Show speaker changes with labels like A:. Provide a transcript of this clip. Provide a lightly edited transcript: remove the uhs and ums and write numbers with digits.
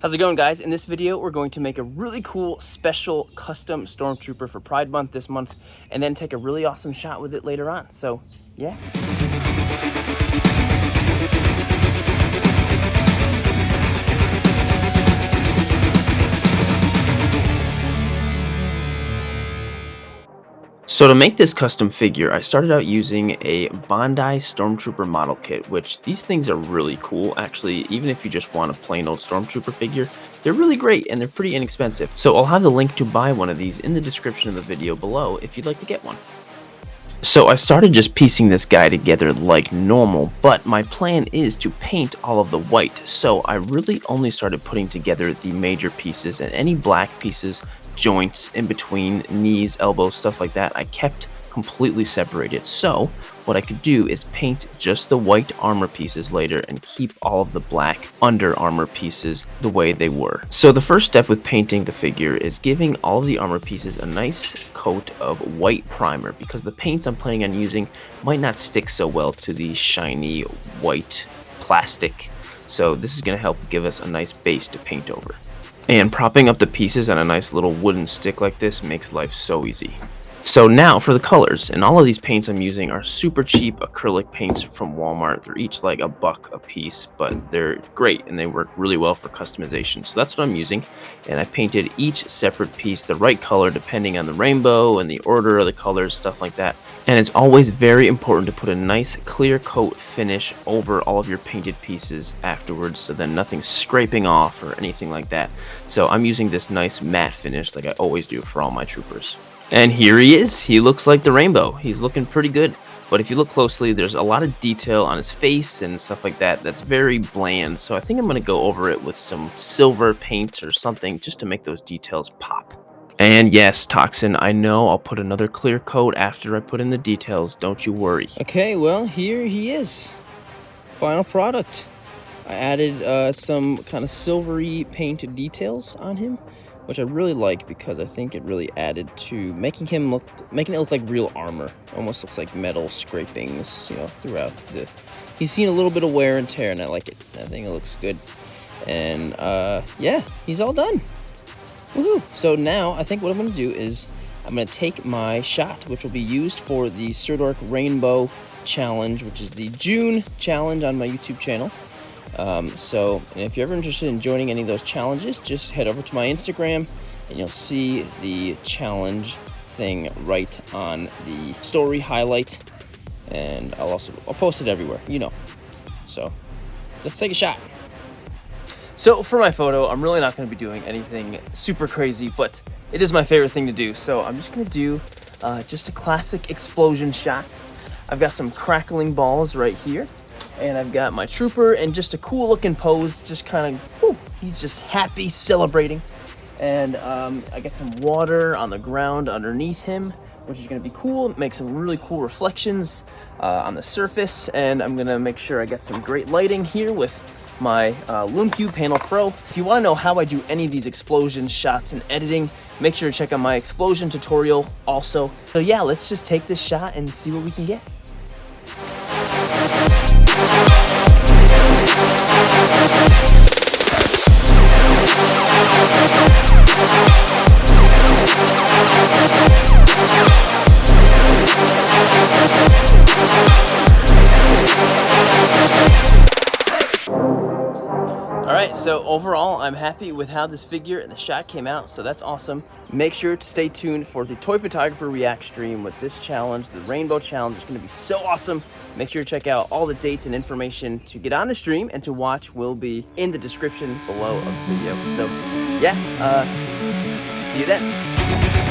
A: How's it going, guys? In this video, we're going to make a really cool special custom Stormtrooper for Pride Month this month, and then take a really awesome shot with it later on. So, yeah. So to make this custom figure, I started out using a Bondi Stormtrooper model kit, which these things are really cool. Actually, even if you just want a plain old Stormtrooper figure, they're really great and they're pretty inexpensive. So I'll have the link to buy one of these in the description of the video below if you'd like to get one. So I started just piecing this guy together like normal, but my plan is to paint all of the white. So I really only started putting together the major pieces, and any black pieces, joints in between, knees, elbows, stuff like that, I kept completely separated. So what I could do is paint just the white armor pieces later and keep all of the black under armor pieces the way they were. So the first step with painting the figure is giving all of the armor pieces a nice coat of white primer, because the paints I'm planning on using might not stick so well to the shiny white plastic. So this is going to help give us a nice base to paint over. And propping up the pieces on a nice little wooden stick like this makes life so easy. So now for the colors, and all of these paints I'm using are super cheap acrylic paints from Walmart. They're each like $1 a piece, but they're great and they work really well for customization. So that's what I'm using, and I painted each separate piece the right color depending on the rainbow and the order of the colors, stuff like that. And it's always very important to put a nice clear coat finish over all of your painted pieces afterwards, so then nothing's scraping off or anything like that. So I'm using this nice matte finish like I always do for all my troopers. And here he is. He looks like the rainbow. He's looking pretty good. But if you look closely, there's a lot of detail on his face and stuff like that that's very bland. So I think I'm going to go over it with some silver paint or something just to make those details pop. And yes, Toxin, I know I'll put another clear coat after I put in the details. Don't you worry. Okay, well, here he is. Final product. I added some kind of silvery paint details on him, which I really like because I think it really added to making it look like real armor. Almost looks like metal scrapings, throughout he's seen a little bit of wear and tear, and I like it. I think it looks good. And yeah, he's all done. Woohoo! So now I think what I'm gonna do is I'm gonna take my shot, which will be used for the Sirdork Rainbow Challenge, which is the June challenge on my YouTube channel. And if you're ever interested in joining any of those challenges, just head over to my Instagram and you'll see the challenge thing right on the story highlight, and I'll post it everywhere, So let's take a shot. So for my photo, I'm really not going to be doing anything super crazy, but it is my favorite thing to do. So I'm just going to do just a classic explosion shot. I've got some crackling balls right here. And I've got my trooper in just a cool looking pose, just kind of, he's just happy, celebrating. And I got some water on the ground underneath him, which is gonna be cool. Make some really cool reflections on the surface. And I'm gonna make sure I get some great lighting here with my LumeCube Panel Pro. If you wanna know how I do any of these explosion shots and editing, make sure to check out my explosion tutorial also. So yeah, let's just take this shot and see what we can get. Alright, so overall, I'm happy with how this figure and the shot came out, so that's awesome. Make sure to stay tuned for the Toy Photographer React stream with this challenge, the Rainbow Challenge. It's going to be so awesome. Make sure to check out all the dates and information to get on the stream and to watch will be in the description below of the video. So, yeah, see you then.